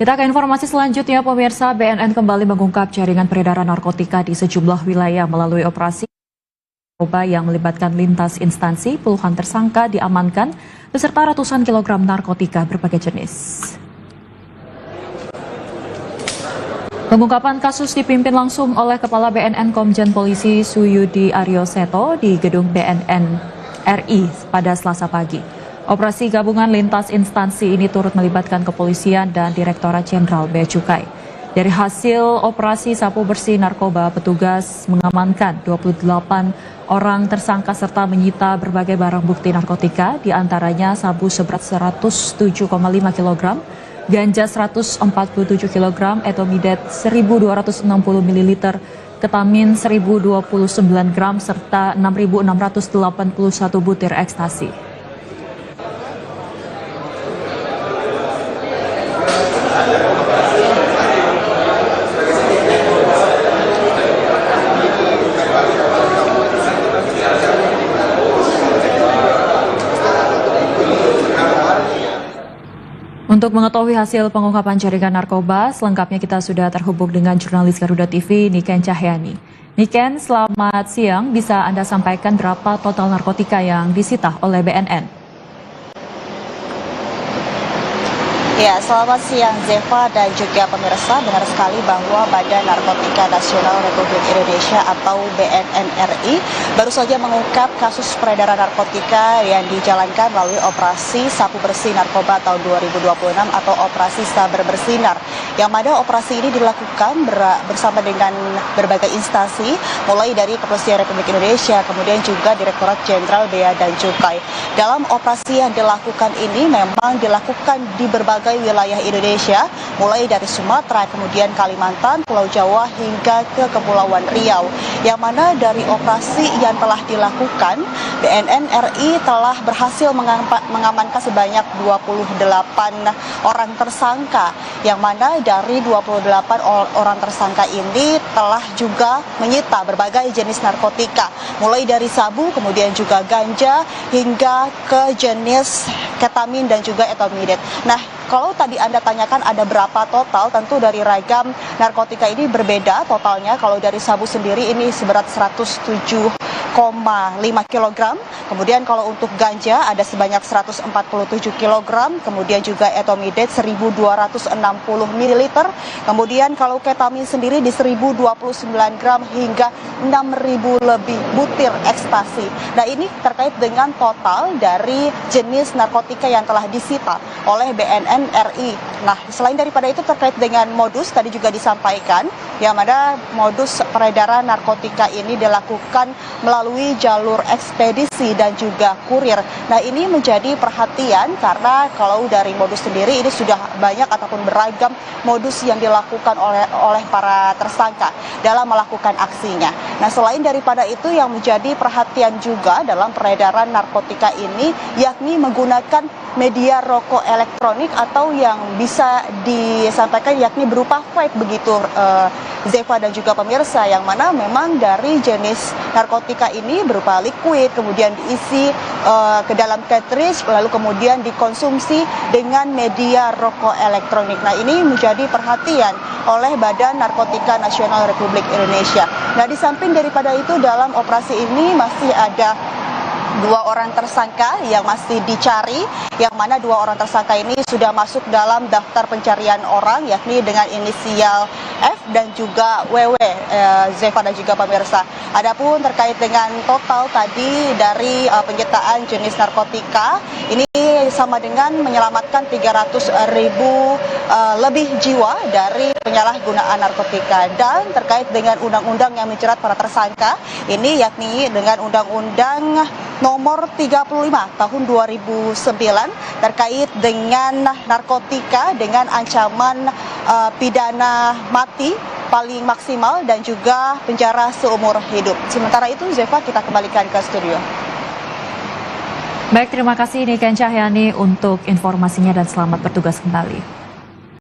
Kita ke informasi selanjutnya, pemirsa. BNN kembali mengungkap jaringan peredaran narkotika di sejumlah wilayah melalui operasi narkoba yang melibatkan lintas instansi. Puluhan tersangka diamankan beserta ratusan kilogram narkotika berbagai jenis. Pengungkapan kasus dipimpin langsung oleh Kepala BNN Komjen Polisi Suyudi Aryoseto di gedung BNN RI pada Selasa pagi. Operasi gabungan lintas instansi ini turut melibatkan kepolisian dan Direktorat Jenderal Bea Cukai. Dari hasil operasi sapu bersih narkoba, petugas mengamankan 28 orang tersangka serta menyita berbagai barang bukti narkotika, diantaranya sabu seberat 107,5 kg, ganja 147 kg, etomidet 1.260 ml, ketamin 1.029 gram, serta 6.681 butir ekstasi. Untuk mengetahui hasil pengungkapan jaringan narkoba, selengkapnya kita sudah terhubung dengan jurnalis Garuda TV, Niken Cahyani. Niken, selamat siang. Bisa Anda sampaikan berapa total narkotika yang disita oleh BNN? Ya, selamat siang Zeva dan juga pemirsa. Benar sekali bahwa Badan Narkotika Nasional Republik Indonesia atau BNN RI baru saja mengungkap kasus peredaran narkotika yang dijalankan melalui operasi sapu bersih narkoba tahun 2026 atau operasi Sabar Bersinar. Yang mana operasi ini dilakukan bersama dengan berbagai instansi, mulai dari Kepolisian Republik Indonesia, kemudian juga Direktorat Jenderal Bea dan Cukai. Dalam operasi yang dilakukan ini memang dilakukan di berbagai wilayah Indonesia, mulai dari Sumatera, kemudian Kalimantan, Pulau Jawa, hingga ke Kepulauan Riau. Yang mana dari operasi yang telah dilakukan, BNN RI telah berhasil mengamankan sebanyak 28 orang tersangka. Yang mana dari 28 orang tersangka ini telah juga menyita berbagai jenis narkotika, mulai dari sabu, kemudian juga ganja, hingga ke jenis ketamin dan juga etomidet. Nah, kalau tadi Anda tanyakan ada berapa total, tentu dari ragam narkotika ini berbeda totalnya. Kalau dari sabu sendiri ini seberat 107,5 kg. Kemudian kalau untuk ganja ada sebanyak 147 kg. Kemudian juga etomidet 1.260 ml. Kemudian kalau ketamin sendiri di 1.029 gram hingga 6.000 lebih butir ekstasi. Nah, ini terkait dengan total dari jenis narkotika yang telah disita oleh BNN RI. Nah, selain daripada itu terkait dengan modus tadi juga disampaikan, yang mana modus peredaran narkotika ini dilakukan melalui jalur ekspedisi dan juga kurir. Nah, ini menjadi perhatian karena kalau dari modus sendiri ini sudah banyak ataupun beragam modus yang dilakukan oleh para tersangka dalam melakukan aksinya. Nah, selain daripada itu yang menjadi perhatian juga dalam peredaran narkotika ini yakni menggunakan media rokok elektronik atau yang bisa disampaikan yakni berupa vape begitu, Zeva dan juga pemirsa, yang mana memang dari jenis narkotika ini berupa liquid, kemudian diisi ke dalam cartridge, lalu kemudian dikonsumsi dengan media rokok elektronik. Nah, ini menjadi perhatian oleh Badan Narkotika Nasional Republik Indonesia. Nah, di samping daripada itu dalam operasi ini masih ada 2 orang tersangka yang masih dicari, yang mana 2 orang tersangka ini sudah masuk dalam daftar pencarian orang, yakni dengan inisial F dan juga WW, Zeva dan juga pemirsa. Adapun terkait dengan total tadi dari penyitaan jenis narkotika, ini sama dengan menyelamatkan 300.000 lebih jiwa dari penyalahgunaan narkotika. Dan terkait dengan undang-undang yang menjerat para tersangka, ini yakni dengan Undang-Undang Nomor 35 tahun 2009 terkait dengan narkotika dengan ancaman pidana mati paling maksimal dan juga penjara seumur hidup. Sementara itu, Zeva, kita kembalikan ke studio. Baik, terima kasih Niken Cahyani untuk informasinya dan selamat bertugas kembali.